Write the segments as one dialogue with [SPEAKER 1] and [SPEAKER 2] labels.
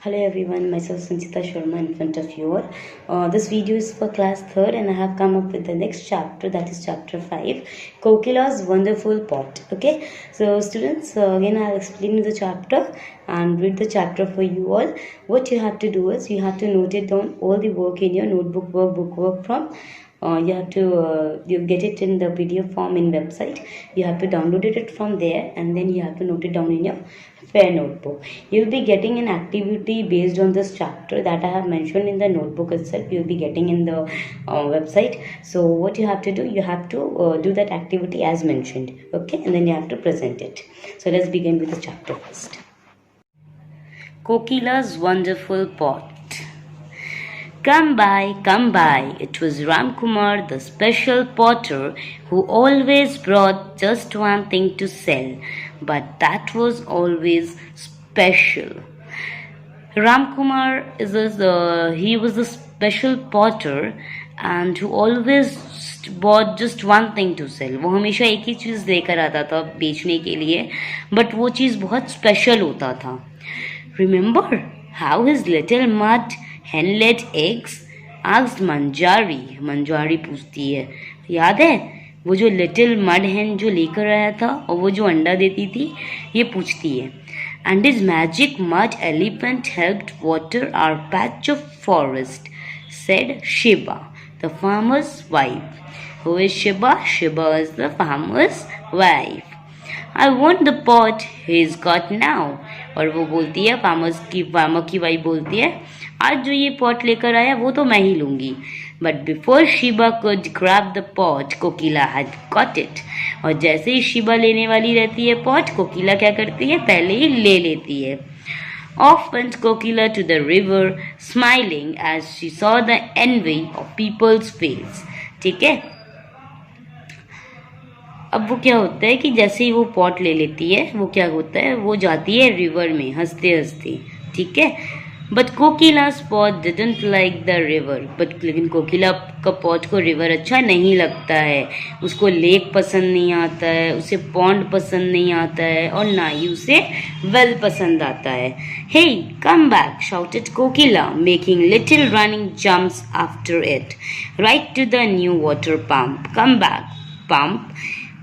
[SPEAKER 1] Hello everyone, myself Sanchita Sharma in front of you all. This video is for class 3rd and I have come up with the next chapter, that is chapter 5, Kokila's Wonderful Pot. Okay, so students, again I'll explain the chapter and read the chapter for you all. What you have to do is you have to note it down all the work in your notebook work, book work from you get it in the PDF form in website. You have to download it from there and then you have to note it down in your fair notebook. You'll be getting an activity based on this chapter that I have mentioned in the notebook itself. You'll be getting in the website. So what you have to do, you have to do that activity as mentioned. Okay, and then you have to present it. So let's begin with the chapter first. Kokila's Wonderful Pot. Come by, it was Ramkumar, the special potter, who always brought just one thing to sell, but that was always special. Ramkumar he was a special potter and who always bought just one thing to sell. वो हमेशा एक ही चीज़ लेकर आता था बेचने के लिए, but वो चीज़ बहुत स्पेशल होता था. Remember how his little mud hen laid eggs? asked Manjari. मंजवारी पूछती है, याद है वो जो लिटिल मड hen जो लेकर आया था और वो जो अंडा देती थी, ये पूछती है. And his magic mud elephant helped water our patch of forest, said Shiba, the farmer's wife. Who is Shiba? Shiba is the farmer's wife. I want the pot he's got now. और वो बोलती है farmer की wife बोलती है, आज जो ये पॉट लेकर आया वो तो मैं ही लूंगी. But before Shiba could grab the pot, Kokila had got it. और जैसे ही शिबा लेने वाली रहती है पॉट, कोकिला क्या करती है, पहले ही ले लेती है. Off went Kokila to the river, smiling as she saw the envy of people's face. ठीक है. अब वो क्या होता है कि जैसे ही वो पॉट ले लेती है, वो क्या होता है, वो जाती है रिवर में हंसते हंसते. ठीक है. But Kokila pot didn't like the river. लेकिन कोकिला का पॉट को रिवर अच्छा नहीं लगता है. उसको लेक पसंद नहीं आता है, उसे पॉन्ड पसंद नहीं आता है और ना ही उसे वेल पसंद आता है. Hey come back, shouted Kokila, making little running jumps after it, right to the new water pump. Come back pump,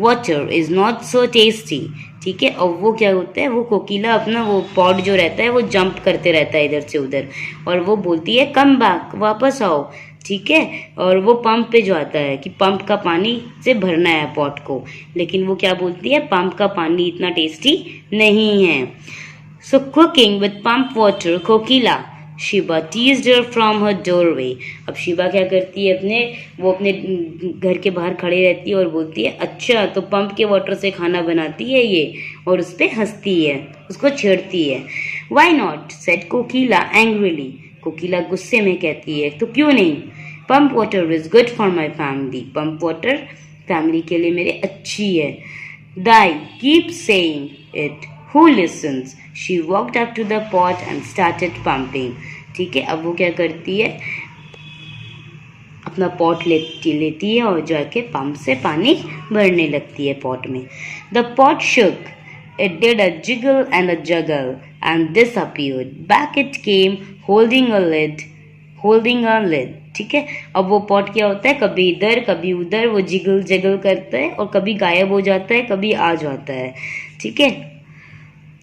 [SPEAKER 1] water is not so tasty. ठीक है. और वो क्या होता है, वो कोकिला अपना वो पॉट जो रहता है वो जंप करते रहता है इधर से उधर और वो बोलती है कम बैक, वापस आओ. ठीक है. और वो पंप पे जो आता है कि पंप का पानी से भरना है पॉट को, लेकिन वो क्या बोलती है, पंप का पानी इतना टेस्टी नहीं है. So cooking with pump water, Kokila Shiba teased her from her doorway. अब शिबा क्या करती है, वो अपने घर के बाहर खड़े रहती है और बोलती है, अच्छा तो पंप के वाटर से खाना बनाती है ये, और उस पर हंसती है, उसको छेड़ती है. Why not? said Kokila angrily. कोकिला गुस्से में कहती है, तो क्यों नहीं. Pump water is good for my family. Pump water family के लिए मेरे अच्छी है. Dai keep saying it. Who listens? She walked up to the pot and started pumping. ठीक है. अब वो क्या करती है, अपना पॉट लेती है और जाके पंप से पानी भरने लगती है पॉट में. The pot shook. It did a jiggle and a juggle and disappeared. Back it came, holding a lid. ठीक है. अब वो पॉट क्या होता है, कभी इधर कभी उधर वो जिगल जगल करता है और कभी गायब हो जाता है, कभी आ जाता है. ठीक है.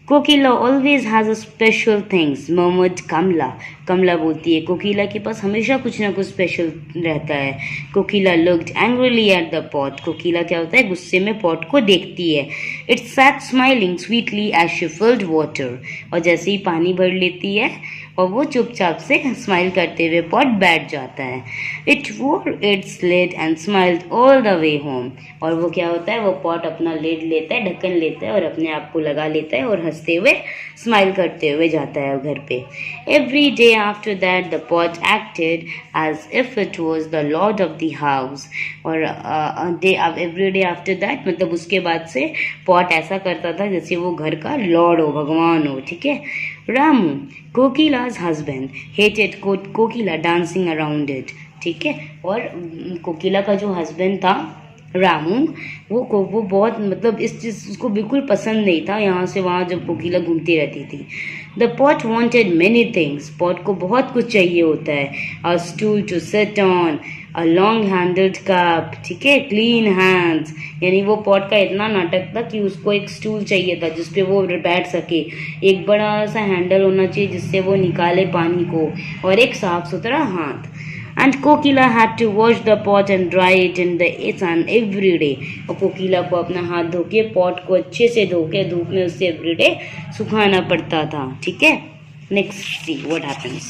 [SPEAKER 1] Kokila always has a special things, murmured Kamala. Kamala बोलती है, कोकिला के पास हमेशा कुछ ना कुछ स्पेशल रहता है. Kokila looked angrily at the pot. Kokila क्या होता है, गुस्से में पॉट को देखती है. It sat smiling sweetly as she filled water. और जैसे ही पानी भर लेती है और वो चुपचाप से स्माइल करते हुए पॉट बैठ जाता है. It wore its lid and smiled all the way home. और वो क्या होता है, वो पॉट अपना लिड लेता है, ढक्कन लेता है और अपने आप को लगा लेता है और हंसते हुए स्माइल करते हुए जाता है घर पे. Every day after that the pot acted as if it was the lord of the house. और एवरी डे आफ्टर दैट मतलब उसके बाद से पॉट ऐसा करता था जैसे वो घर का लॉर्ड हो, भगवान हो. ठीक है. Ramu, कोकिला's husband, hated Kokila dancing around it. ठीक है. और कोकिला का जो हस्बैंड था रामू वो बहुत मतलब इस चीज उसको बिल्कुल पसंद नहीं था, यहाँ से वहाँ जब कोकिला घूमती रहती थी। The pot wanted many things, pot को बहुत कुछ चाहिए होता है। A stool to sit on, a long handled cup, ठीक है, क्लीन हैंड्स, यानी वो पॉट का इतना नाटक था कि उसको एक स्टूल चाहिए था जिसपे वो बैठ सके, एक बड़ा सा हैंडल होना चाहिए जिससे वो निकाले पानी को, और एक साफ सुथरा हाथ। And Kokila had to wash the pot and dry it in the sun every day. और कोकिला को अपना हाथ धो के पॉट को अच्छे से धो के धूप में उससे एवरीडे सुखाना पड़ता था, ठीक है। Next see what happens.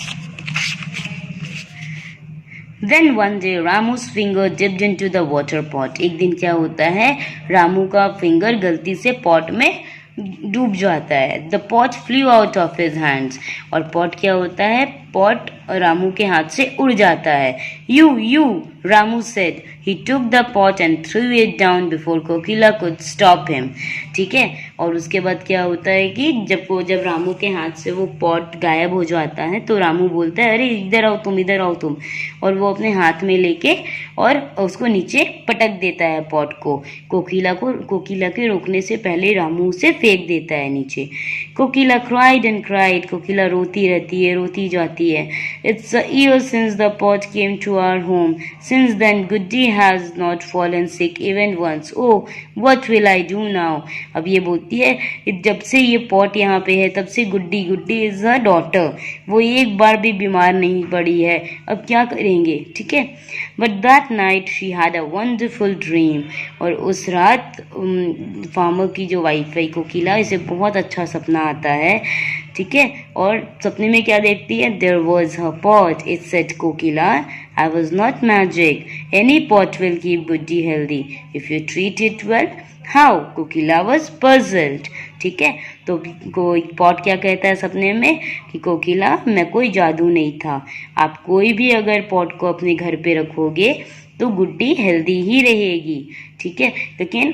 [SPEAKER 1] Then one day Ramu's finger dipped into the water pot. एक दिन क्या होता है, रामू का फिंगर गलती से पॉट में डूब जाता है। The pot flu out of his hands, और पॉट क्या होता है, पॉट रामू के हाथ से उड़ जाता है। You Ramu said, he took the pot and through it down before Kokila could stop him, ठीक है। और उसके बाद क्या होता है कि जब रामू के हाथ से वो पॉट गायब हो जाता है तो रामू बोलता है, अरे इधर आओ तुम, इधर आओ तुम, और वो अपने हाथ में लेके और उसको नीचे पटक देता है पॉट को। कोकिला के रोकने से पहले रामू उसे फेंक देता है नीचे। Kokila cried and cried, Kokila रोती रहती है, रोती जाती है। It's a year since the pot came to our home, since then Guddi has not fallen sick even once, oh what will I do now. अब ये बोलती है, जब से ये पॉट यहाँ पे है तब से गुड्डी इज अ डॉटर, वो एक बार भी बीमार नहीं पड़ी है, अब क्या करेंगे, ठीक है। But that night she had a wonderful dream, और उस रात फार्मर की जो वाइफ है कोकिला, इसे बहुत अच्छा सपना आता है, ठीक है। और सपने में क्या देखती है, there was her pot, it said Kokila, I was not magic, any pot will keep Guddi healthy if you treat it well. How, Kokila was puzzled, ठीक है। तो पॉट क्या कहता है सपने में कि कोकिला, मैं कोई जादू नहीं था, आप कोई भी अगर पॉट को अपने घर पे रखोगे तो गुड्डी हेल्दी ही रहेगी, ठीक है। लेकिन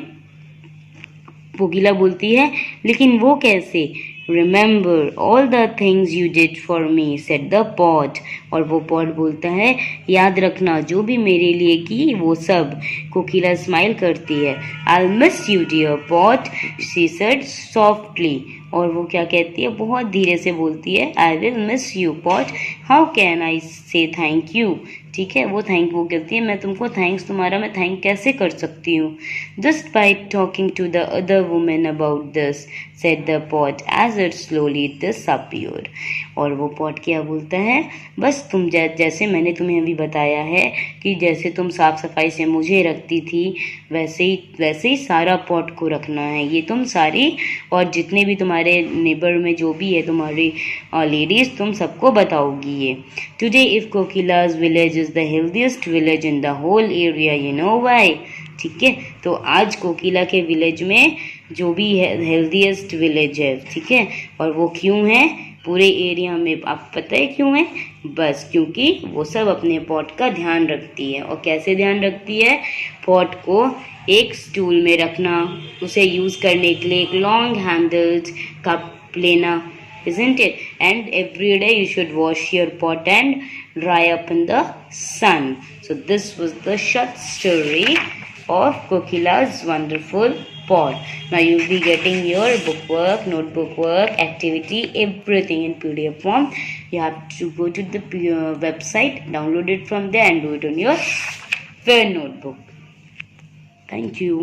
[SPEAKER 1] कोकिला बोलती है, लेकिन वो कैसे। Remember all the things you did for me, said the pot, और वो पॉट बोलता है, याद रखना जो भी मेरे लिए की वो सब। कोकिला स्माइल करती है, I miss you dear pot, she said softly, और वो क्या कहती है, बहुत धीरे से बोलती है, I will miss you pot, how can I से थैंक यू, ठीक है। वो कहती है, मैं तुमको थैंक्स, तुम्हारा मैं थैंक कैसे कर सकती हूँ। Just by talking to the other women about this, said the pot as it slowly disappeared, और वो पॉट क्या बोलता है, बस तुम जैसे मैंने तुम्हें अभी बताया है कि जैसे तुम साफ सफाई से मुझे रखती थी वैसे ही सारा पॉट को रखना है, ये तुम सारी और जितने भी तुम्हारे नेबर में जो भी है तुम्हारी लेडीज, तुम सबको बताओगी ये। Today if Kokila's village is the healthiest village in the whole area, you know why, ठीक है। तो आज कोकिला के विलेज में जो भी है हेल्दीएस्ट विलेज है, ठीक है, और वो क्यों है पूरे एरिया में, आप पता है क्यों है, बस क्योंकि वो सब अपने पॉट का ध्यान रखती है। और कैसे ध्यान रखती है, पॉट को एक स्टूल में रखना, उसे यूज़ करने के लिए एक लॉन्ग हैंडल्ड कप लेना, isn't it? And every day you should wash your pot and dry up in the sun. So this was the short story of Kokila's wonderful pot. Now you'll be getting your bookwork, notebook work, activity, everything in PDF form. You have to go to the website, download it from there and do it on your fair notebook. Thank you.